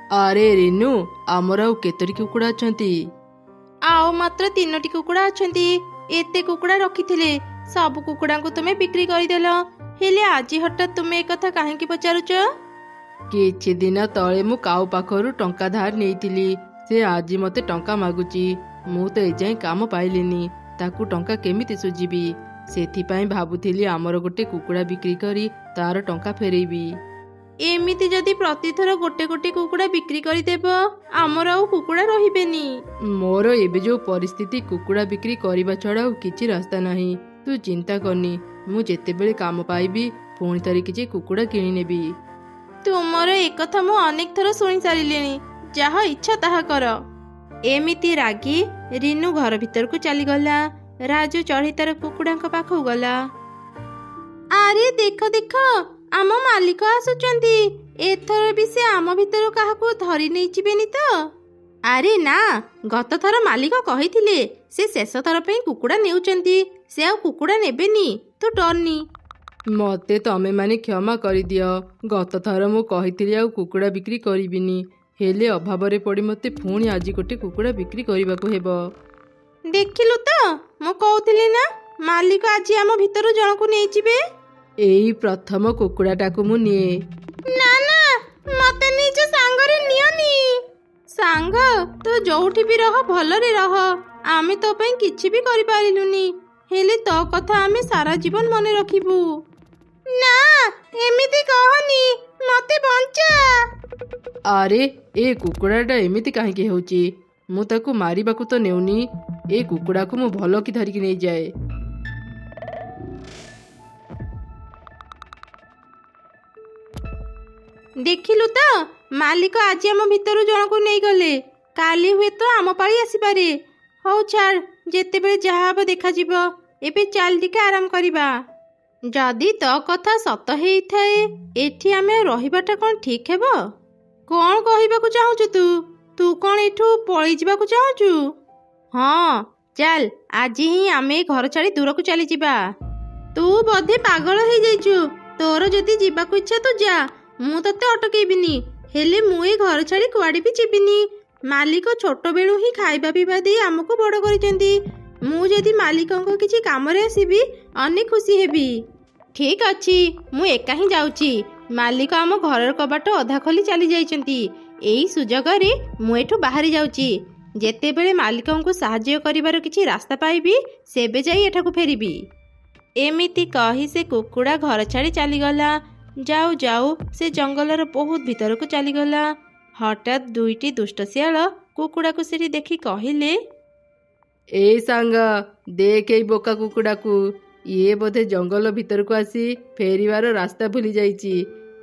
अरे रिनु आमर आउ केतोटी कुकुड़ा अछंती? आओ मात्र 3टी कुकुड़ा अछंती। एते कुकुड़ा रखिथिले सब कुकुड़ा को तुमे बिक्री करदेल। हेले आज हठात तुमे एक कथा काहेकि पचारुच? किछि दिन तळे मु काउ पाखरु टंका धार नेइतिली। से आज मते टंका मागुची। मु तो एजाई काम पाइलिनी। ताकू टंका केमिति सुझिबी? सेथिपाई भाबुथिली आमर गोटे कुकुड़ा बिक्री करी तार टंका फेरेबी। एमिति जदि प्रतिथर गोटे गोटे कुकुड़ा बिक्री करदेब आमर आउ कुकुड़ा रहिबेनी। मोर एबे जो परिस्थिति कुकुड़ा बिक्री करिबा छड़ा किछि रास्ता नाही। तू चिंता करनी, मु जेतेबेले काम पाइबी पुणी तारी किछि कुकुड़ा किनि नेबी। तुमर एक कथा मु अनेक थर सुनी सारिलेनी। जहा इच्छा ताहा कर। एमिति रागी रिनु घर भीतर को चली गला। राजू चढ़ी तार कुकुड़ा पाखु गला। अरे देख देख आम मालिक आसुचंती। एथर भी से आम भीतर काहाकू धरी नहीं जिबेनी तो? अरे ना, गत थर मालिक कहिथिले से शेष थर पे कुकुड़ा नेउचंती। से आ कुकुड़ा नेबेनी, तू डरनी। मते तमे माने क्षमा कर दियो। गत थर मु कहिथिली आ कुकुड़ा बिक्री करिबिनी। हेले अभाव पड़ी मते पुणी आज गोटे कुकुड़ा बिक्री करबाकू हेबो। देखिलु तो मु कहूथिली ना मालिक आज आम भीतर जणकू नहीं जिबे। एई प्रथम कुकुड़ाटाकू मु निए। ना ना मते निज सांगरे नियनी। सांग तो जोठी भी रह भलरे रह। आमे तो पई किछि भी करि पारिलुनी। हेले तो कथा आमे सारा जीवन मने रखिबू। ना एमिति कहनी, मते बंचा। अरे ए कुकुड़ाटा एमिति काहेकि होची? मु ताकू मारिबाकू तो नेउनी। ए कुकुड़ाकू मु भलो कि धरिकी नहीं जाए। देखिलु तो मालिक आज आम भीतर जणकू नहीं गले। काली हुए तो आम पाली आसीपारे। हौ छाड़, जेतेबेले जहा हबो देखा जिवो। एबे चाल टिके आराम करिबा। जदि तो कथा सत हेइथाए एठी आमे रहिबाटा कोन ठीक हेबो? कोन कहिबाकू चाहूचु तू? तू कोन एठू पळी जिबाकू चाहूचु? हां चल, आज ही आमे घर छाड़ी दूर को चली जिबा। तू बोधे पागल हो जाइछु। तोर जदि जिबाकू इच्छा तो जा, मु तते अटकेबिनी। हेले मु ए घर छाड़ी कुआडे भी जिबिनी। मालिक छोट बेलू ही खाइबा पीबा दे हमको बड़ करिसेंती। मु जदि मालिकंको किछि कामरे आसीबी अनेक खुशी हेबी। ठीक अछि, मु एका ही जाउची। मालिक आम घर कबाट अधा खोली चली जाइछंती। एई सुजोग रे मु एठू बाहरी जाउची। जेतेबेले मालिकंको सहाय्य करिवार किछि रास्ता पाइबी सेबे जाई एठाकू फेरिबी। एमिति कही से कुकुड़ा घर छाड़ी चलीगला। जाऊ जाऊ से जंगलर बहुत भीतर को चलीगला। हठात 2टी दुष्ट शियाल कुकुड़ा को सेठी देखी कहिले, ए सांग देख एई बोका कुकुड़ाकू। ये बोधे जंगल भीतर को आसी फेरिवार रास्ता भूली जाइची।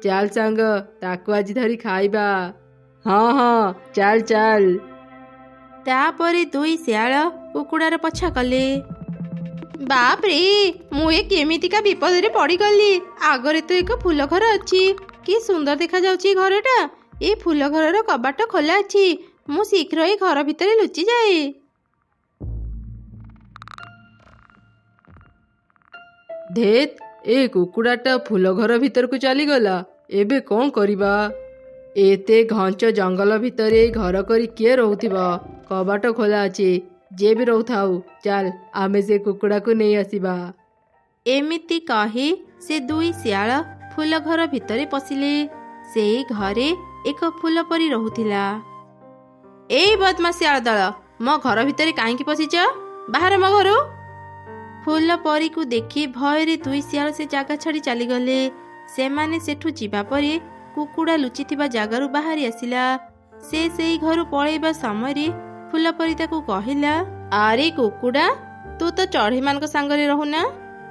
चाल सांग, ताकू आज धरी खाइबा। हाँ हाँ चाल चाल। तापरे 2 शियाल कुकुड़ार पछा कले। बाप रे, मु ए केमितिका विपद रे पड़ी गली। आगरे तो एक फूल घर अछि। कि सुंदर देखा जाउची घरटा। ए फूल घरर कबाट खोला अछि। मु शीघ्र ए घर भितर लुचि जाए। धेत, ए कुकुड़ाटा फूल घर भीतर को चली गला। एबे कौन करिबा? एते घंच जंगल भितर घर करी किए रहउथिबा? कबाट खोला अछि। जे भी रहउथाउ, चल आमे से कुकुड़ा को नहीं आसीबा। एमिति कही से 2 शियाल फूल घर भितर पशिले। सेई घरे एक फूल परी रहुथिला। एई बदमाश शियाल दल, मो घर भितर काहेकि पशिच? बाहर मो घरु। फूल परी को देखी भय रे 2 शियाल से जागा छाड़ी चली गले। सेमाने सेठू जीवा परे कुकुड़ा लुचिथिबा जागारु बाहरी आसिला। से सेई घरु पळेबा समय रे फूल परी ताकू कहिला, अरे कुकुड़ा, तू तो चढ़ी मान सांगरे रहुना।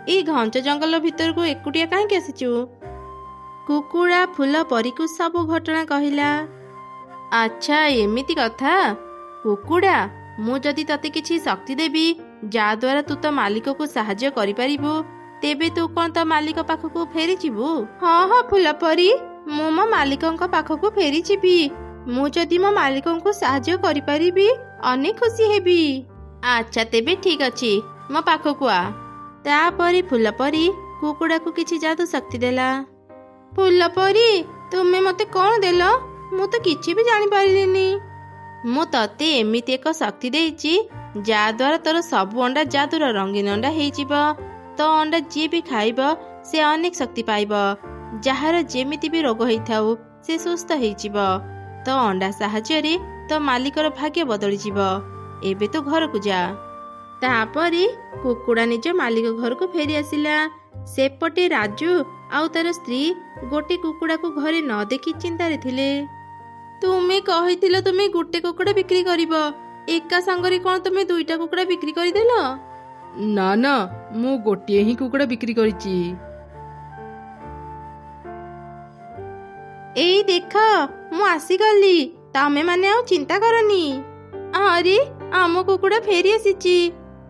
ई घंच जंगल भीतर को एकुटिया काहेकि आसिचु? कुकुड़ा फूल परी को सब घटना कहिला। अच्छा एमिति कथा। कुकुड़ा, मु जदि तते किछि शक्ति देबी जा द्वारा तू तो मालिक को सहाय्य करि परिबो, तेबे तू कोन तो मालिक पाखकू फेरी जिबू? हाँ हाँ फूल परी, मु मो मालिकंक पाखकू फेरी जिबी। मु जदि मो मालिकंकू सहाय्य करि परिबी अनेक खुशी हेबी। अच्छा तेबे ठीक अछि, मो पाखकू आ। तापरी फूल परी कुकुड़ा को किछि जादू शक्ति देला। फूल परी, तुमे मते कोन देलो? ମୁଁ ତ କିଛି ବି ଜାଣିପାରିଲିନି। ମୁଁ ତତେ ଏମିତି ଏକ ଶକ୍ତି ଦେଇଛି ଯାହାଦ୍ୱାରା ତୋର ସବୁ ଅଣ୍ଡା ଯାଦୁର ରଙ୍ଗୀନ ଅଣ୍ଡା ହେଇଯିବ। ତୋ ଅଣ୍ଡା ଯିଏ ବି ଖାଇବ ସେ ଅନେକ ଶକ୍ତି ପାଇବ। ଯାହାର ଯେମିତି ବି ରୋଗ ହେଇଥାଉ ସେ ସୁସ୍ଥ ହେଇଯିବ। ତୋ ଅଣ୍ଡା ସାହାଯ୍ୟରେ ତୋ ମାଲିକର ଭାଗ୍ୟ ବଦଳିଯିବ। ଏବେ ତୁ ଘରକୁ ଯା। ତାପରେ କୁକୁଡ଼ା ନିଜ ମାଲିକ ଘରକୁ ଫେରି ଆସିଲା। ସେପଟେ ରାଜୁ ଆଉ ତାର ସ୍ତ୍ରୀ ଗୋଟେ କୁକୁଡ଼ାକୁ ଘରେ ନ ଦେଖି ଚିନ୍ତାରେ ଥିଲେ। ତୁମେ କହିଥିଲ ତୁମେ ଗୋଟେ କୁକୁଡ଼ା ବିକ୍ରି କରିବ, ଏକା ସାଙ୍ଗରେ କ'ଣ ତୁମେ 2ଟା କୁକୁଡ଼ା ବିକ୍ରି କରିଦେଲ? ନା ନା, ମୁଁ ଗୋଟିଏ ହିଁ କୁକୁଡ଼ା ବିକ୍ରି କରିଛି। ଏଇ ଦେଖ, ମୁଁ ଆସିଗଲି। ତମେ ମାନେ ଆଉ ଚିନ୍ତା କରନି। ଆରେ ଆମ କୁକୁଡ଼ା ଫେରି ଆସିଛି।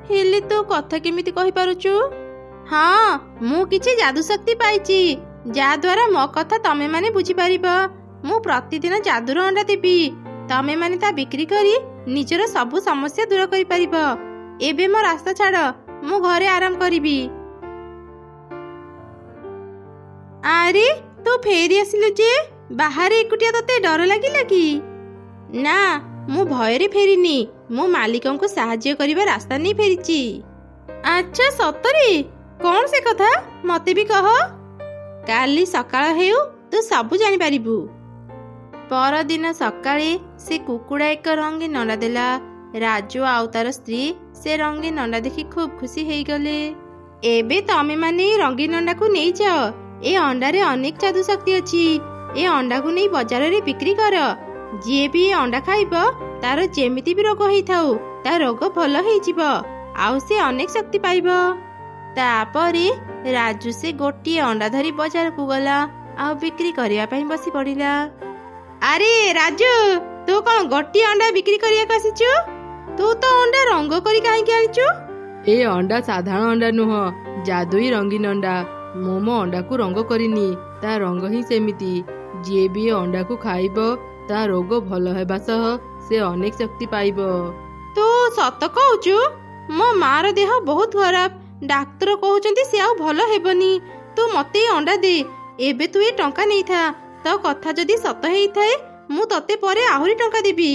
ହେଲେ ତୁ କଥା କେମିତି କହିପାରୁଛୁ? ହଁ, ମୁଁ କିଛି ଯାଦୁ ଶକ୍ତି ପାଇଛି ଯାହାଦ୍ୱାରା ମୋ କଥା ତମେ ମାନେ ବୁଝିପାରିବ। ମୁଁ ପ୍ରତିଦିନ ଯାଦୁର ଅଣ୍ଡା ଦେବି। ତମେ ମାନେ ତା ବିକ୍ରି କରି ନିଜର ସବୁ ସମସ୍ୟା ଦୂର କରିପାରିବ। ଏବେ ମୋ ରାସ୍ତା ଛାଡ଼, ମୁଁ ଘରେ ଆରାମ କରିବି। ଆରେ ତୁ ଫେରି ଆସିଲୁ ଯେ, ବାହାରେ ଏକୁଟିଆ ତତେ ଡର ଲାଗିଲା କି? ନା, ମୁଁ ଭୟରେ ଫେରିନି। ମୁଁ ମାଲିକଙ୍କୁ ସାହାଯ୍ୟ କରିବା ରାସ୍ତା ନେଇ ଫେରିଛି। ଆଚ୍ଛା ସତରେ? କ'ଣ ସେ କଥା ମତେ ବି କହ। କାଲି ସକାଳ ହେଉ ତୁ ସବୁ ଜାଣିପାରିବୁ। ପରଦିନ ସକାଳେ ସେ କୁକୁଡ଼ା ଏକ ରଙ୍ଗୀନ ଅଣ୍ଡା ଦେଲା। ରାଜୁ ଆଉ ତାର ସ୍ତ୍ରୀ ସେ ରଙ୍ଗୀନ ଅଣ୍ଡା ଦେଖି ଖୁବ୍ ଖୁସି ହେଇଗଲେ। ଏବେ ତମେ ମାନେ ରଙ୍ଗୀନ ଅଣ୍ଡାକୁ ନେଇଯାଅ। ଏ ଅଣ୍ଡାରେ ଅନେକ ଯାଦୁ ଶକ୍ତି ଅଛି। ଏ ଅଣ୍ଡାକୁ ନେଇ ବଜାରରେ ବିକ୍ରି କର। ଯିଏ ବି ଏ ଅଣ୍ଡା ଖାଇବ ତାର ଯେମିତି ବି ରୋଗ ହେଇଥାଉ ତା ରୋଗ ଭଲ ହେଇଯିବ ଆଉ ସେ ଅନେକ ଶକ୍ତି ପାଇବ। ତାପରେ ରାଜୁ ସେ ଗୋଟିଏ ଅଣ୍ଡା ଧରି ବଜାରକୁ ଗଲା ଆଉ ବିକ୍ରି କରିବା ପାଇଁ ବସି ପଡ଼ିଲା। ଆରେ ରାଜୁ, ତୁ କ'ଣ ଗୋଟିଏ ଅଣ୍ଡା ବିକ୍ରି କରିବାକୁ ଆସିଛୁ? ତୁ ତ ଅଣ୍ଡା ରଙ୍ଗ କରି କାହିଁକି ଆଣିଛୁ? ଏ ଅଣ୍ଡା ସାଧାରଣ ଅଣ୍ଡା ନୁହଁ, ଯାଦୁଇ ରଙ୍ଗୀନ ଅଣ୍ଡା। ମୁଁ ମୋ ଅଣ୍ଡାକୁ ରଙ୍ଗ କରିନି, ତା ରଙ୍ଗ ହିଁ ସେମିତି। ଯିଏ ବି ଏ ଅଣ୍ଡାକୁ ଖାଇବ ତା ରୋଗ ଭଲ ହେବା ସହ ସେ ଅନେକ ଶକ୍ତି ପାଇବ। ତୁ ସତ କହୁଛୁ? ମୋ ମାର ଦେହ ବହୁତ ଖରାପ। ଡାକ୍ତର କହୁଛନ୍ତି ସେ ଆଉ ଭଲ ହେବନି। ତୁ ମତେ ଏ ଅଣ୍ଡା ଦେ। ଏବେ ତୁ ଏ ଟଙ୍କା ନେଇଥା। ତୋ କଥା ଯଦି ସତ ହେଇଥାଏ ମୁଁ ତତେ ପରେ ଆହୁରି ଟଙ୍କା ଦେବି।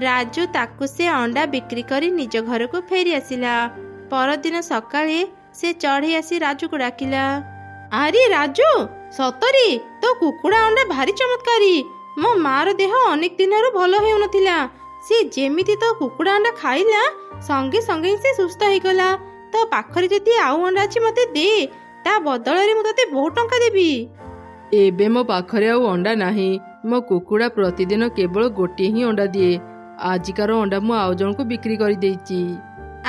ରାଜୁ ତାକୁ ସେ ଅଣ୍ଡା ବିକ୍ରି କରି ନିଜ ଘରକୁ ଫେରି ଆସିଲା। ପରଦିନ ସକାଳେ ସେ ଚଢ଼େଇ ଆସି ରାଜୁକୁ ଡାକିଲା। ଆରେ ରାଜୁ, ସତରେ ତୋ କୁକୁଡ଼ା ଅଣ୍ଡା ଭାରି ଚମତ୍କାରୀ। ମୋ ମାର ଦେହ ଅନେକ ଦିନରୁ ଭଲ ହେଉନଥିଲା। ସେ ଯେମିତି ତୋ କୁକୁଡ଼ା ଅଣ୍ଡା ଖାଇଲା ସଙ୍ଗେ ସଙ୍ଗେ ସେ ସୁସ୍ଥ ହେଇଗଲା। ତୋ ପାଖରେ ଯଦି ଆଉ ଅଣ୍ଡା ଅଛି ମତେ ଦେ। ତା ବଦଳରେ ମୁଁ ତତେ ବହୁତ ଟଙ୍କା ଦେବି। ଏବେ ମୋ ପାଖରେ ଆଉ ଅଣ୍ଡା ନାହିଁ। ମୋ କୁକୁଡ଼ା ପ୍ରତିଦିନ କେବଳ ଗୋଟିଏ ହିଁ ଅଣ୍ଡା ଦିଏ। ଆଜିକାର ଅଣ୍ଡା ମୁଁ ଆଉ ଜଣଙ୍କୁ ବିକ୍ରି କରିଦେଇଛି।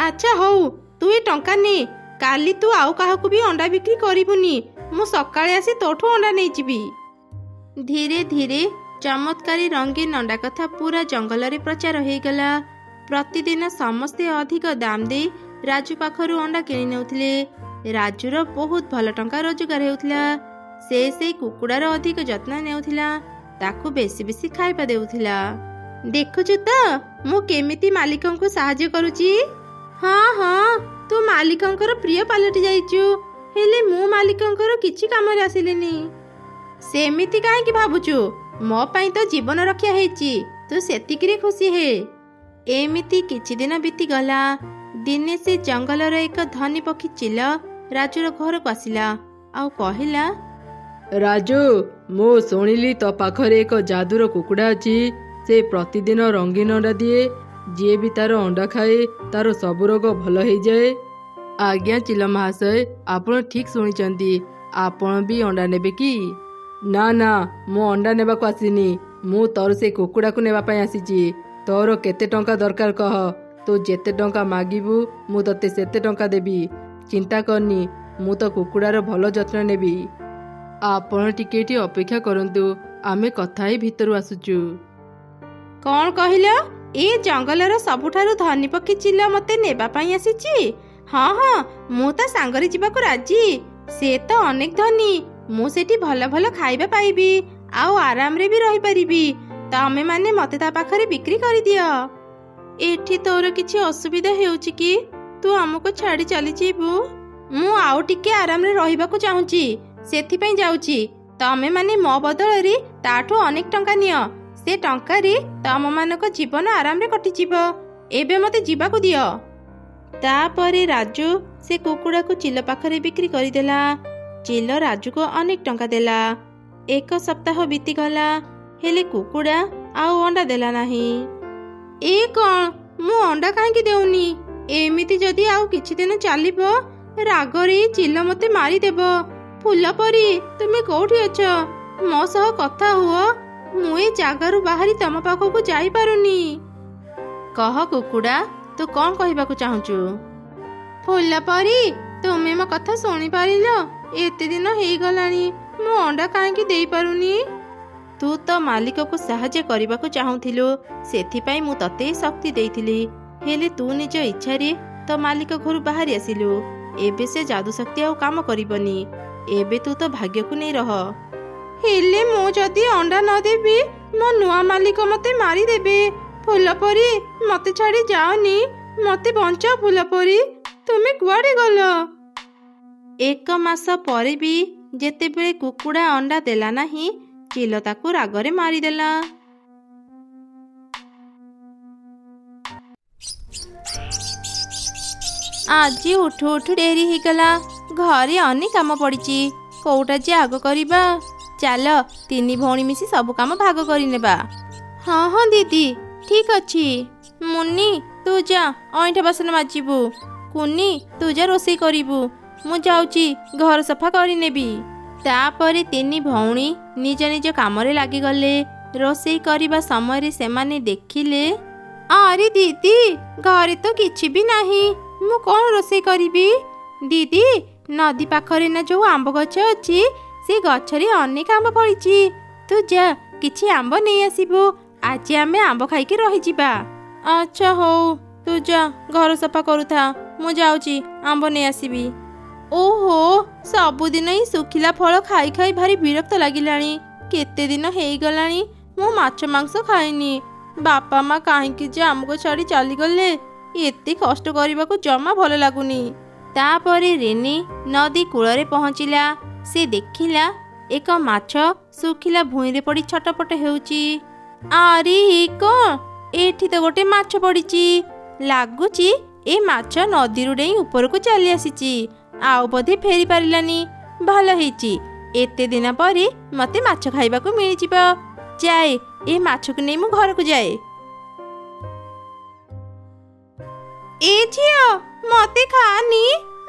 ଆଚ୍ଛା ହଉ, ତୁ ଏ ଟଙ୍କା ନେ। କାଲି ତୁ ଆଉ କାହାକୁ ବି ଅଣ୍ଡା ବିକ୍ରି କରିବୁନି। ମୁଁ ସକାଳେ ଆସି ତୋଠୁ ଅଣ୍ଡା ନେଇଯିବି। ଧୀରେ ଧୀରେ ଚମତ୍କାରୀ ରଙ୍ଗୀନ ଅଣ୍ଡା କଥା ପୁରା ଜଙ୍ଗଲରେ ପ୍ରଚାର ହେଇଗଲା। ପ୍ରତିଦିନ ସମସ୍ତେ ଅଧିକ ଦାମ ଦେଇ ରାଜୁ ପାଖରୁ ଅଣ୍ଡା କିଣି ନେଉଥିଲେ। ରାଜୁର ବହୁତ ଭଲ ଟଙ୍କା ରୋଜଗାର ହେଉଥିଲା। ସେ ସେଇ କୁକୁଡ଼ାର ଅଧିକ ଯତ୍ନ ନେଉଥିଲା, ତାକୁ ବେଶୀ ବେଶୀ ଖାଇବା ଦେଉଥିଲା। ଦେଖୁଛୁ ତ ମୁଁ କେମିତି ମାଲିକଙ୍କୁ ସାହାଯ୍ୟ କରୁଛି? ହଁ ହଁ, ତୁ ମାଲିକଙ୍କର ପ୍ରିୟ ପାଲଟି ଯାଇଛୁ। ହେଲେ ମୁଁ ମାଲିକଙ୍କର କିଛି କାମରେ ଆସିଲିନି। ସେମିତି କାହିଁକି ଭାବୁଛୁ? ମୋ ପାଇଁ ତ ଜୀବନ ରକ୍ଷା ହେଇଛି। ତୁ ସେତିକିରେ ଖୁସି ହେ। ଏମିତି କିଛି ଦିନ ବିତିଗଲା। ଦିନେ ସେ ଜଙ୍ଗଲର ଏକ ଧନୀ ପକ୍ଷୀ ଚିଲ ରାଜୁର ଘରକୁ ଆସିଲା ଆଉ କହିଲା, ରାଜୁ, ମୁଁ ଶୁଣିଲି ତୋ ପାଖରେ ଏକ ଯାଦୁର କୁକୁଡ଼ା ଅଛି। ସେ ପ୍ରତିଦିନ ରଙ୍ଗୀନ ଅଣ୍ଡା ଦିଏ। ଯିଏ ବି ତାର ଅଣ୍ଡା ଖାଏ ତାର ସବୁ ରୋଗ ଭଲ ହେଇଯାଏ। ଆଜ୍ଞା ଚିଲ ମହାଶୟ, ଆପଣ ଠିକ୍ ଶୁଣିଛନ୍ତି। ଆପଣ ବି ଅଣ୍ଡା ନେବେ କି? ନା ନା, ମୁଁ ଅଣ୍ଡା ନେବାକୁ ଆସିନି। ମୁଁ ତୋର ସେ କୁକୁଡ଼ାକୁ ନେବା ପାଇଁ ଆସିଛି। ତୋର କେତେ ଟଙ୍କା ଦରକାର କହ। ତୁ ଯେତେ ଟଙ୍କା ମାଗିବୁ ମୁଁ ତତେ ସେତେ ଟଙ୍କା ଦେବି। ଚିନ୍ତା କରନି, ମୁଁ ତ କୁକୁଡ଼ାର ଭଲ ଯତ୍ନ ନେବି। ଆପଣ ଟିକେ ଏଠି ଅପେକ୍ଷା କରନ୍ତୁ, ଆମେ କଥା ହେଇ ଭିତରୁ ଆସୁଛୁ। କ'ଣ କହିଲ? ଏ ଜଙ୍ଗଲର ସବୁଠାରୁ ଧନୀ ପକ୍ଷୀ ଚିଲ ମତେ ନେବା ପାଇଁ ଆସିଛି? ହଁ ହଁ, ମୁଁ ତା ସାଙ୍ଗରେ ଯିବାକୁ ରାଜି। ସେ ତ ଅନେକ ଧନୀ। ମୁଁ ସେଠି ଭଲ ଭଲ ଖାଇବା ପାଇବି ଆଉ ଆରାମରେ ବି ରହିପାରିବି। ତମେ ମାନେ ମତେ ତା ପାଖରେ ବିକ୍ରି କରିଦିଅ। ଏଠି ତୋର କିଛି ଅସୁବିଧା ହେଉଛି କି? ତୁ ଆମକୁ ଛାଡ଼ି ଚାଲିଯିବୁ? ମୁଁ ଆଉ ଟିକେ ଆରାମରେ ରହିବାକୁ ଚାହୁଁଛି, ସେଥିପାଇଁ ଯାଉଛି। ତମେ ମାନେ ମୋ ବଦଳରେ ତାଠୁ ଅନେକ ଟଙ୍କା ନିଅ। ସେ ଟଙ୍କାରେ ତମମାନଙ୍କ ଜୀବନ ଆରାମରେ କଟିଯିବ। ଏବେ ମୋତେ ଯିବାକୁ ଦିଅ। ତାପରେ ରାଜୁ ସେ କୁକୁଡ଼ାକୁ ଚିଲ ପାଖରେ ବିକ୍ରି କରିଦେଲା। ଚିଲ ରାଜୁକୁ ଅନେକ ଟଙ୍କା ଦେଲା। 1 ସପ୍ତାହ ବିତିଗଲା, ହେଲେ କୁକୁଡ଼ା ଆଉ ଅଣ୍ଡା ଦେଲା ନାହିଁ। ଏ କ'ଣ, ମୁଁ ଅଣ୍ଡା କାହିଁକି ଦେଉନି? ଏମିତି ଯଦି ଆଉ କିଛି ଦିନ ଚାଲିବ, ରାଗରେ ଚିଲ ମୋତେ ମାରିଦେବ। ଫୁଲ ପରି, ତୁମେ କୋଉଠି ଅଛ? ମୋ ସହ କଥା ହୁଅ। ମୁଁ ଏ ଜାଗାରୁ ବାହାରି ତମ ପାଖକୁ ଯାଇପାରୁନି। କହ କୁକୁଡ଼ା, ତୁ କ'ଣ କହିବାକୁ ଚାହୁଁଛୁ? ଫୁଲ ପରି, ତୁମେ ମୋ କଥା ଶୁଣିପାରିଲ? ଏତେ ଦିନ ହେଇଗଲାଣି, ମୁଁ ଅଣ୍ଡା କାହିଁକି ଦେଇପାରୁନି? ତୁ ତ ମାଲିକକୁ ସାହାଯ୍ୟ କରିବାକୁ ଚାହୁଁଥିଲୁ, ସେଥିପାଇଁ ମୁଁ ତତେ ଶକ୍ତି ଦେଇଥିଲି। ହେଲେ ତୁ ନିଜ ଇଚ୍ଛାରେ ତ ମାଲିକ ଘରୁ ବାହାରି ଆସିଲୁ। ଏବେ ସେ ଯାଦୁ ଶକ୍ତି ଆଉ କାମ କରିବନି। ଏବେ ତୁ ତ ଭାଗ୍ୟକୁ ନେଇ ରହ। ହେଲେ ମୁଁ ଯଦି ଅଣ୍ଡା ନ ଦେବି, ମୋ ନୂଆ ମାଲିକ ମୋତେ ମାରିଦେବେ। ଫୁଲ ପରି, ମୋତେ ଛାଡ଼ି ଯାଅନି। ମୋତେ ବଞ୍ଚାଅ ଫୁଲ ପରି। ତୁମେ କୁଆଡ଼େ ଗଲ? 1 ମାସ ପରେ ବି ଯେତେବେଳେ କୁକୁଡ଼ା ଅଣ୍ଡା ଦେଲା ନାହିଁ, ଚିଲ ତାକୁ ରାଗରେ ମାରିଦେଲା। ଆଜି ଉଠୁ ଉଠୁ ଡେରି ହେଇଗଲା। ଘରେ ଅନେକ କାମ ପଡ଼ିଛି। କୋଉଟା ଯେ ଆଗ କରିବା? ଚାଲ 3 ଭଉଣୀ ମିଶି ସବୁ କାମ ଭାଗ କରିନେବା। ହଁ ହଁ ଦିଦି, ଠିକ୍ ଅଛି। ମୁନି, ତୁ ଯା ଅଇଁଠା ବାସନ ମାଜିବୁ। କୁନି, ତୁ ଯା ରୋଷେଇ କରିବୁ। ମୁଁ ଯାଉଛି ଘର ସଫା କରିନେବି। ତାପରେ 3 ଭଉଣୀ ନିଜ ନିଜ କାମରେ ଲାଗିଗଲେ। ରୋଷେଇ କରିବା ସମୟରେ ସେମାନେ ଦେଖିଲେ, ଆରେ ଦିଦି, ଘରେ ତ କିଛି ବି ନାହିଁ। ମୁଁ କ'ଣ ରୋଷେଇ କରିବି? ଦିଦି, ନଦୀ ପାଖରେ ନା ଯୋଉ ଆମ୍ବ ଗଛ ଅଛି, ସେ ଗଛରେ ଅନେକ ଆମ୍ବ ଫଳିଛି। ତୁ ଯା କିଛି ଆମ୍ବ ନେଇ ଆସିବୁ। ଆଜି ଆମେ ଆମ୍ବ ଖାଇକି ରହିଯିବା। ଆଚ୍ଛା ହଉ, ତୁ ଯା ଘର ସଫା କରୁଥା। ମୁଁ ଯାଉଛି ଆମ୍ବ ନେଇ ଆସିବି। ଓହୋ, ସବୁଦିନ ହିଁ ଶୁଖିଲା ଫଳ ଖାଇ ଖାଇ ଭାରି ବିରକ୍ତ ଲାଗିଲାଣି। କେତେ ଦିନ ହେଇଗଲାଣି ମୁଁ ମାଛ ମାଂସ ଖାଇନି। ବାପା ମା କାହିଁକି ଯେ ଆମକୁ ଛାଡ଼ି ଚାଲିଗଲେ? ଏତେ କଷ୍ଟ କରିବାକୁ ଜମା ଭଲ ଲାଗୁନି। ତାପରେ ରେନି ନଦୀ କୂଳରେ ପହଞ୍ଚିଲା। ସେ ଦେଖିଲା ଏକ ମାଛ ଶୁଖିଲା ଭୂଇଁରେ ପଡ଼ି ଛଟପଟ ହେଉଛି। ଆରେ କ'ଣ, ଏଠି ତ ଗୋଟେ ମାଛ ପଡ଼ିଛି। ଲାଗୁଛି ଏ ମାଛ ନଦୀରୁ ଡେଇଁ ଉପରକୁ ଚାଲି ଆସିଛି, ଆଉ ବୋଧେ ଫେରି ପାରିଲାନି। ଭଲ ହେଇଛି, ଏତେ ଦିନ ପରେ ମୋତେ ମାଛ ଖାଇବାକୁ ମିଳିଯିବ। ଯାଏ, ଏ ମାଛକୁ ନେଇ ମୁଁ ଘରକୁ ଯାଏ। ଏ ଝିଅ, ମୋତେ ଖାଆନି।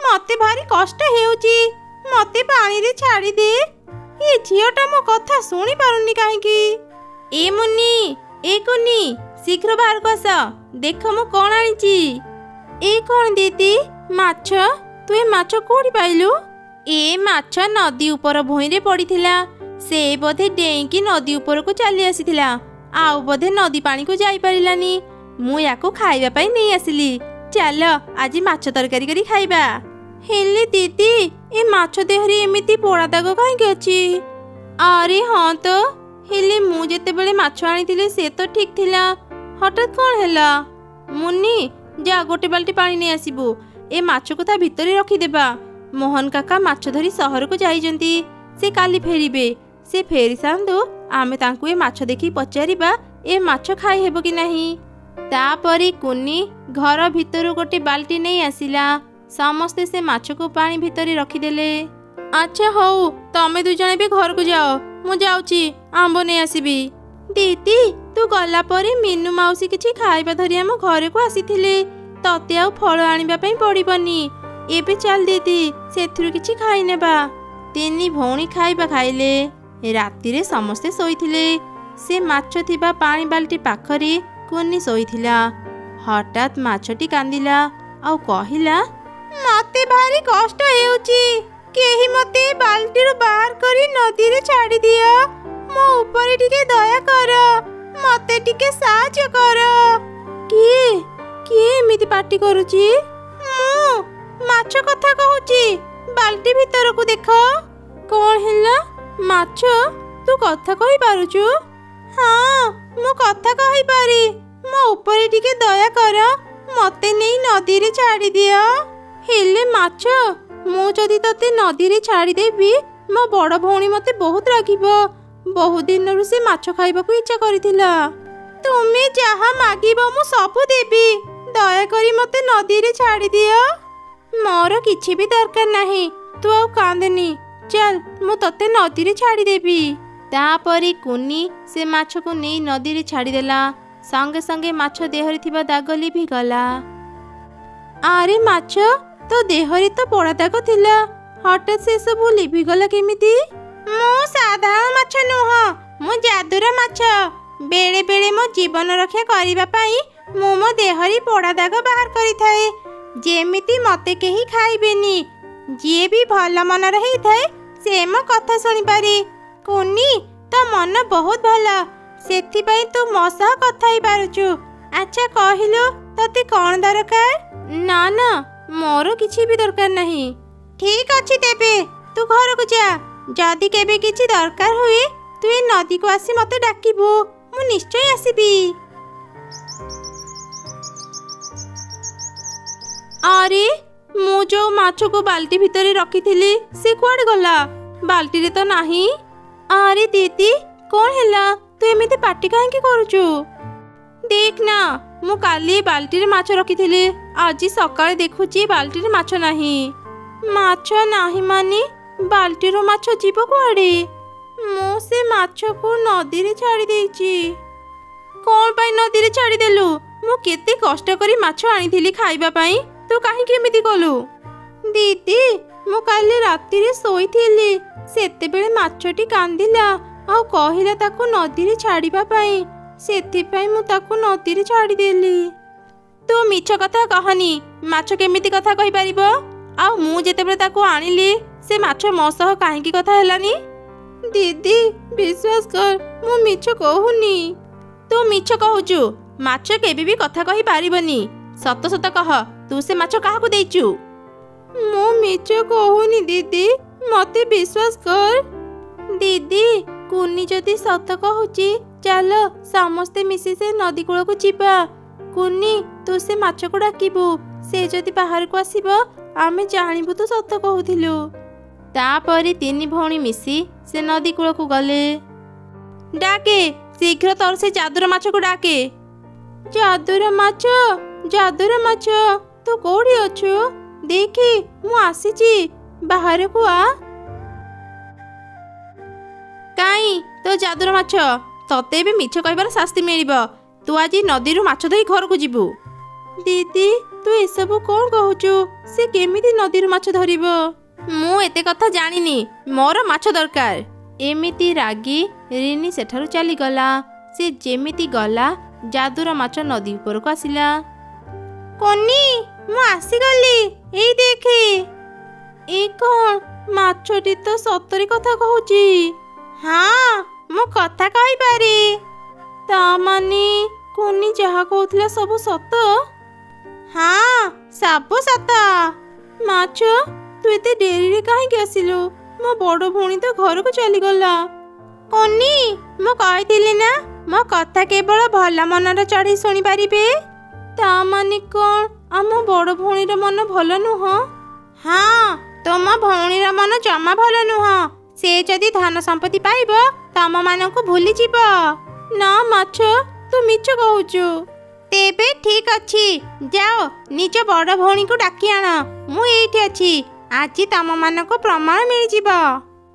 ମୋତେ ଭାରି କଷ୍ଟ ହେଉଛି। ମୋତେ ପାଣିରେ ଛାଡ଼ିଦେ। ଏ ଝିଅଟା ମୋ କଥା ଶୁଣି ପାରୁନି କାହିଁକି? ଏ ମୁନି, ଏ କୁନି, ଶୀଘ୍ର ବାହାରକୁ ଆସ। ଦେଖ ମୁଁ କ'ଣ ଆଣିଛି। ଏ କ'ଣ ଦିଦି, ମାଛ? ତୁ ଏ ମାଛ କୋଉଠି ପାଇଲୁ? ଏ ମାଛ ନଦୀ ଉପର ଭୂଇଁରେ ପଡ଼ିଥିଲା। ସେ ବୋଧେ ଡେଇଁକି ନଦୀ ଉପରକୁ ଚାଲି ଆସିଥିଲା, ଆଉ ବୋଧେ ନଦୀ ପାଣିକୁ ଯାଇପାରିଲାନି। ମୁଁ ୟାକୁ ଖାଇବା ପାଇଁ ନେଇ ଆସିଲି। ଚାଲ ଆଜି ମାଛ ତରକାରୀ କରି ଖାଇବା। ହେଲେ ଦିଦି, ଏ ମାଛ ଦେହରେ ଏମିତି ପୋଡ଼ା ଦାଗ କାହିଁକି ଅଛି? ଆରେ ହଁ ତ, ହେଲେ ମୁଁ ଯେତେବେଳେ ମାଛ ଆଣିଥିଲି ସେ ତ ଠିକ୍ ଥିଲା। ହଠାତ୍ କ'ଣ ହେଲା? ମୁନି, ଯା ଗୋଟେ ବାଲ୍ଟି ପାଣି ନେଇ ଆସିବୁ। ଏ ମାଛକୁ ତା ଭିତରେ ରଖିଦେବା। ମୋହନ କାକା ମାଛ ଧରି ସହରକୁ ଯାଇଛନ୍ତି। ସେ କାଲି ଫେରିବେ। ସେ ଫେରି ସାରନ୍ତୁ, ଆମେ ତାଙ୍କୁ ଏ ମାଛ ଦେଖି ପଚାରିବା ଏ ମାଛ ଖାଇ ହେବ କି ନାହିଁ। ତାପରେ କୁନି ଘର ଭିତରୁ ଗୋଟେ ବାଲ୍ଟି ନେଇ ଆସିଲା। ସମସ୍ତେ ସେ ମାଛକୁ ପାଣି ଭିତରେ ରଖିଦେଲେ। ଆଚ୍ଛା ହଉ, ତମେ 2 ଜଣ ବି ଘରକୁ ଯାଅ। ମୁଁ ଯାଉଛି ଆମ୍ବ ନେଇ ଆସିବି। ଦିଦି, ତୁ ଗଲା ପରେ ମିନୁ ମାଉସୀ କିଛି ଖାଇବା ଧରି ଆମ ଘରକୁ ଆସିଥିଲେ। ତତେ ଆଉ ଫଳ ଆଣିବା ପାଇଁ ପଡ଼ିବନି। ଏବେ ଚାଲ ଦିଦି, ସେଥିରୁ କିଛି ଖାଇନେବା। 3 ଭଉଣୀ ଖାଇବା ଖାଇଲେ। ରାତିରେ ସମସ୍ତେ ଶୋଇଥିଲେ। ସେ ମାଛ ଥିବା ପାଣି ବାଲ୍ଟି ପାଖରେ କୁନି ଶୋଇଥିଲା। ହଠାତ୍ ମାଛଟି କାନ୍ଦିଲା ଆଉ କହିଲା, ମୋତେ ଭାରି କଷ୍ଟ ହେଉଛି। କେହି ମୋତେ ବାଲ୍ଟିରୁ ବାହାର କରି ନଦୀରେ ଛାଡ଼ି ଦିଅ। ମୋ ଉପରେ ଟିକେ ଦୟା କର। ମୋତେ ଟିକେ ସାହାଯ୍ୟ କର। କିଏ କିଏ ଏମିତି ପାଟି କରୁଛି? ମୁଁ ମାଛ କଥା କହୁଛି। ବାଲ୍ଟି ଭିତରକୁ ଦେଖ। କ'ଣ ହେଲା? ମାଛ, ତୁ କଥା କହିପାରୁଛୁ? ହଁ, ମୁଁ କଥା କହିପାରେ। ମୋ ଉପରେ ଟିକେ ଦୟା କର। ମୋତେ ନେଇ ନଦୀରେ ଛାଡ଼ି ଦିଅ। ହେଲେ ମାଛ, ମୁଁ ଯଦି ତତେ ନଦୀରେ ଛାଡ଼ିଦେବି, ମୋ ବଡ଼ ଭଉଣୀ ମୋତେ ବହୁତ ରାଗିବ। ବହୁ ଦିନରୁ ସେ ମାଛ ଖାଇବାକୁ ଇଚ୍ଛା କରିଥିଲା। ତୁମେ ଯାହା ମାଗିବ ମୁଁ ସବୁ ଦେବି। ଦୟାକରି ମୋତେ ନଦୀରେ ଛାଡ଼ିଦିଅ। ମୋର କିଛି ବି ଦରକାର ନାହିଁ। ତୁ ଆଉ କାନ୍ଦେନି। ଚାଲ ମୁଁ ତତେ ନଦୀରେ ଛାଡ଼ିଦେବି। ତାପରେ କୁନି ସେ ମାଛକୁ ନେଇ ନଦୀରେ ଛାଡ଼ିଦେଲା। ସଙ୍ଗେ ସଙ୍ଗେ ମାଛ ଦେହରେ ଥିବା ଦାଗ ଲିଭିଗଲା। ଆରେ ମାଛ, ତୋ ଦେହରେ ତ ପୋଡ଼ା ଦାଗ ଥିଲା, ହଠାତ୍ ସେ ସବୁ ଲିଭିଗଲା କେମିତି? ମୁଁ ସାଧାରଣ ମାଛ ନୁହଁ, ମୁଁ ଯାଦୁର ମାଛ। ବେଳେ ବେଳେ ମୋ ଜୀବନ ରକ୍ଷା କରିବା ପାଇଁ ମୁଁ ମୋ ଦେହରେ ପୋଡ଼ା ଦାଗ ବାହାର କରିଥାଏ, ଯେମିତି ମୋତେ କେହି ଖାଇବେନି। ଯିଏ ବି ଭଲ ମନର ହେଇଥାଏ ସେ ମୋ କଥା ଶୁଣିପାରେ। କୁନି, ତୋ ମନ ବହୁତ ଭଲ, ସେଥିପାଇଁ ତୁ ମୋ ସହ କଥା ହେଇପାରୁଛୁ। ଆଚ୍ଛା କହିଲୁ, ତତେ କ'ଣ ଦରକାର? ନା ନା, ମୋର କିଛି ବି ଦରକାର ନାହିଁ। ଠିକ୍ ଅଛି, ତେବେ ତୁ ଘରକୁ ଯା। ଯଦି କେବେ କିଛି ଦରକାର ହୁଏ ତୁ ଏ ନଦୀକୁ ଆସି ମୋତେ ଡାକିବୁ, ମୁଁ ନିଶ୍ଚୟ ଆସିବି। ଆରେ ମୁଁ ଯୋଉ ମାଛକୁ ବାଲ୍ଟି ଭିତରେ ରଖିଥିଲି ସେ କୁଆଡ଼େ ଗଲା? ବାଲ୍ଟିରେ ତ ନାହିଁ। ଆରେ ଦିଦି, କ'ଣ ହେଲା? ତୁ ଏମିତି ପାଟି କାହିଁକି କରୁଛୁ? ଦେଖ ନା, ମୁଁ କାଲି ବାଲ୍ଟିରେ ମାଛ ରଖିଥିଲି, ଆଜି ସକାଳେ ଦେଖୁଛି ବାଲ୍ଟିରେ ମାଛ ନାହିଁ। ମାଛ ନାହିଁ ମାନେ ବାଲ୍ଟିରୁ ମାଛ ଯିବ କୁଆଡ଼େ? ମୁଁ ସେ ମାଛକୁ ନଦୀରେ ଛାଡ଼ି ଦେଇଛି। କ'ଣ ପାଇଁ ନଦୀରେ ଛାଡ଼ିଦେଲୁ? ମୁଁ କେତେ କଷ୍ଟ କରି ମାଛ ଆଣିଥିଲି ଖାଇବା ପାଇଁ, ତୁ କାହିଁକି ଏମିତି କଲୁ? ଦିଦି, ମୁଁ କାଲି ରାତିରେ ଶୋଇଥିଲି, ସେତେବେଳେ ମାଛଟି କାନ୍ଦିଲା ଆଉ କହିଲା ତାକୁ ନଦୀରେ ଛାଡ଼ିବା ପାଇଁ, ସେଥିପାଇଁ ମୁଁ ତାକୁ ନଦୀରେ ଛାଡ଼ିଦେଲି। ତୁ ମିଛ କଥା କହନି। ମାଛ କେମିତି କଥା କହିପାରିବ? ଆଉ ମୁଁ ଯେତେବେଳେ ତାକୁ ଆଣିଲି ସେ ମାଛ ମୋ ସହ କାହିଁକି କଥା ହେଲାନି? ଦିଦି ବିଶ୍ୱାସ କର, ମୁଁ ମିଛ କହୁନି। ତୁ ମିଛ କହୁଛୁ। ମାଛ କେବେ ବି କଥା କହିପାରିବନି। ସତ ସତ କହ, ତୁ ସେ ମାଛ କାହାକୁ ଦେଇଛୁ? ମୁଁ ମିଛ କହୁନି ଦିଦି, ମୋତେ ବିଶ୍ୱାସ କର। ଦିଦି, କୁନି ଯଦି ସତ କହୁଛି, ଚାଲ ସମସ୍ତେ ମିଶି ସେ ନଦୀ କୂଳକୁ ଯିବା। କୁନି, ତୁ ସେ ମାଛକୁ ଡାକିବୁ। ସେ ଯଦି ବାହାରକୁ ଆସିବ ଆମେ ଜାଣିବୁ ତୁ ସତ କହୁଥିଲୁ। ତାପରେ ତିନି ଭଉଣୀ ମିଶି ସେ ନଦୀ କୂଳକୁ ଗଲେ। ଡାକେ, ଶୀଘ୍ର ତୋର ସେ ଯାଦୁର ମାଛକୁ ଡାକେ। ଯାଦୁର ମାଛ, ଯାଦୁର ମାଛ, ତୁ କୋଉଠି ଅଛୁ? ଦେଖି, ମୁଁ ଆସିଛି, ବାହାରକୁ ଆ। କାଇଁ ତୋ ଯାଦୁର ମାଛ? ତତେ ଏବେ ମିଛ କହିବାର ଶାସ୍ତି ମିଳିବ। ତୁ ଆଜି ନଦୀରୁ ମାଛ ଧରି ଘରକୁ ଯିବୁ। ଦିଦି, ତୁ ଏସବୁ କ'ଣ କହୁଛୁ? ସେ କେମିତି ନଦୀରୁ ମାଛ ଧରିବ? ମୁଁ ଏତେ କଥା ଜାଣିନି, ମୋର ମାଛ ଦରକାର। ଏମିତି ରାଗି ରିନି ସେଠାରୁ ଚାଲିଗଲା। ସେ ଯେମିତି ଗଲା, ଯାଦୁର ମାଛ ନଦୀ ଉପରକୁ ଆସିଲା। କୁନି, ମୁଁ ଆସିଗଲି, ଏଇ ଦେଖେ। ଏ କ'ଣ? ମାଛଟି ତ ସତରେ କଥା କହୁଛି। ହଁ, ମୁଁ କଥା କହିପାରେ। ତା ମାନେ କୁନି ଯାହା କହୁଥିଲା ସବୁ ସତ? ହଁ, ସବୁ ସତ। ମାଛ, ତୁ ଏତେ ଡେରିରେ କାହିଁକି ଆସିଲୁ? ମୋ ବଡ଼ ଭଉଣୀ ତ ଘରକୁ ଚାଲିଗଲା। କୁନି, ମୁଁ କହିଥିଲି ନା, ମୋ କଥା କେବଳ ଭଲ ମନର ଚଢ଼େଇ ଶୁଣିପାରିବେ। ତା ମାନେ କ'ଣ ଆମ ବଡ଼ ଭଉଣୀର ମନ ଭଲ ନୁହଁ? ହଁ, ତମ ଭଉଣୀର ମନ ଜମା ଭଲ ନୁହଁ। ସେ ଯଦି ଧନ ସମ୍ପତ୍ତି ପାଇବ ତମମାନଙ୍କୁ ଭୁଲିଯିବ। ନା ମାଛ, ତୁ ମିଛ କହୁଛୁ। ତେବେ ଠିକ୍ ଅଛି, ଯାଅ ନିଜ ବଡ଼ ଭଉଣୀକୁ ଡାକି ଆଣ। ମୁଁ ଏଇଠି ଅଛି। ଆଜି ତମମାନଙ୍କୁ ପ୍ରମାଣ ମିଳିଯିବ।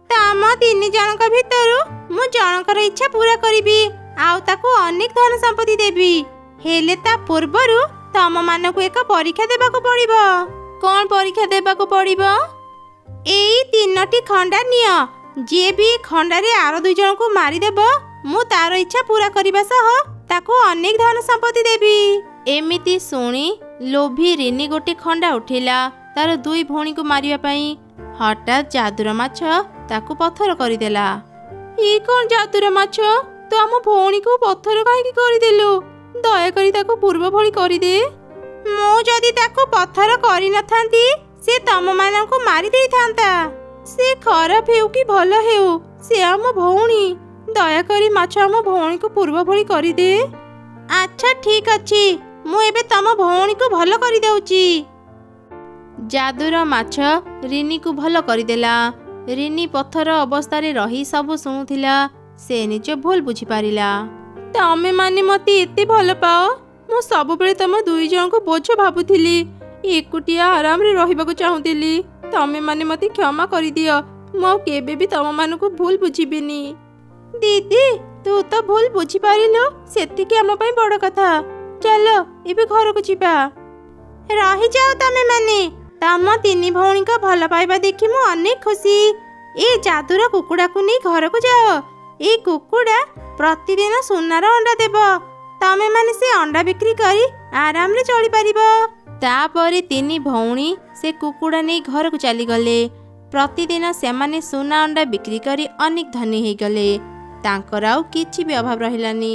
ତମ ତିନି ଜଣଙ୍କ ଭିତରୁ ମୁଁ ଜଣଙ୍କର ଇଚ୍ଛା ପୂରା କରିବି, ଆଉ ତାକୁ ଅନେକ ଧନ ସମ୍ପତ୍ତି ଦେବି। ହେଲେ ତା ପୂର୍ବରୁ ତମମାନଙ୍କୁ ଏକ ପରୀକ୍ଷା ଦେବାକୁ ପଡ଼ିବ। କ'ଣ ପରୀକ୍ଷା ଦେବାକୁ ପଡ଼ିବ? ଏଇ 3ଟି ଖଣ୍ଡା ନିଅ। ଯିଏ ବି ଖଣ୍ଡାରେ ଆର 2 ଜଣଙ୍କୁ ମାରିଦେବ, ମୁଁ ତାର ଇଚ୍ଛା ପୂରା କରିବା ସହ ତାକୁ ଅନେକ ଧନ ସମ୍ପତ୍ତି ଦେବି। ଏମିତି ଶୁଣି ଲୋଭୀ ରିନି ଗୋଟେ ଖଣ୍ଡା ଉଠିଲା ତାର 2 ଭଉଣୀକୁ ମାରିବା ପାଇଁ। ହଠାତ୍ ଯାଦୁର ମାଛ ତାକୁ ପଥର କରିଦେଲା। ଏ କ'ଣ ଯାଦୁର ମାଛ? ତୁ ଆମ ଭଉଣୀକୁ ପଥର କାହିଁକି କରିଦେଲୁ? ଦୟାକରି ତାକୁ ପୂର୍ବ ଭଳି କରିଦେ। ମୁଁ ଯଦି ତାକୁ ପଥର କରିନଥାନ୍ତି ସେ ତମମାନଙ୍କୁ ମାରି ଦେଇଥାନ୍ତା। ସେ ଖରାପ ହେଉ କି ଭଲ ହେଉ, ସେ ଆମ ଭଉଣୀ। ଦୟାକରି ମାଛ ଆମ ଭଉଣୀକୁ ପୂର୍ବ ଭଳି କରିଦେ। ଆଚ୍ଛା ଠିକ୍ ଅଛି, ମୁଁ ଏବେ ତମ ଭଉଣୀକୁ ଭଲ କରିଦେଉଛି। ଯାଦୁର ମାଛ ରିନିକୁ ଭଲ କରିଦେଲା। ରିନି ପଥର ଅବସ୍ଥାରେ ରହି ସବୁ ଶୁଣୁଥିଲା। ସେ ନିଜ ଭୁଲ ବୁଝିପାରିଲା। ତମେ ମାନେ ମତେ ଏତେ ଭଲ ପାଅ, ମୁଁ ସବୁବେଳେ ତମ ଦୁଇ ଜଣଙ୍କୁ ବୋଝ ଭାବୁଥିଲି। ଏକୁଟିଆ ଆରାମରେ ରହିବାକୁ ଚାହୁଁଥିଲି। ତମେ ମାନେ ମତେ କ୍ଷମା କରିଦିଅ। ମୁଁ ଆଉ କେବେ ବି ତମ ମାନଙ୍କୁ ଭୁଲ ବୁଝିବିନି। ଦିଦି, ତୁ ତ ଭୁଲ ବୁଝିପାରିଲୁ, ସେତିକି ଆମ ପାଇଁ ବଡ଼ କଥା। ଚାଲ ଏବେ ଘରକୁ ଯିବା। ରହିଯାଅ ତମେ ମାନେ। ତମ ତିନି ଭଉଣୀଙ୍କ ଭଲ ପାଇବା ଦେଖି ମୁଁ ଅନେକ ଖୁସି। ଏ ଯାଦୁର କୁକୁଡ଼ାକୁ ନେଇ ଘରକୁ ଯାଅ। ଏ କୁକୁଡ଼ା ପ୍ରତିଦିନ ସୁନାର ଅଣ୍ଡା ଦେବ। ତମେ ମାନେ ସେ ଅଣ୍ଡା ବିକ୍ରି କରି ଆରାମରେ ଚଳିପାରିବ। ତାପରେ ତିନି ଭଉଣୀ ସେ କୁକୁଡ଼ା ନେଇ ଘରକୁ ଚାଲିଗଲେ। ପ୍ରତିଦିନ ସେମାନେ ସୁନା ଅଣ୍ଡା ବିକ୍ରି କରି ଅନେକ ଧନୀ ହେଇଗଲେ। ତାଙ୍କର ଆଉ କିଛି ବି ଅଭାବ ରହିଲାନି।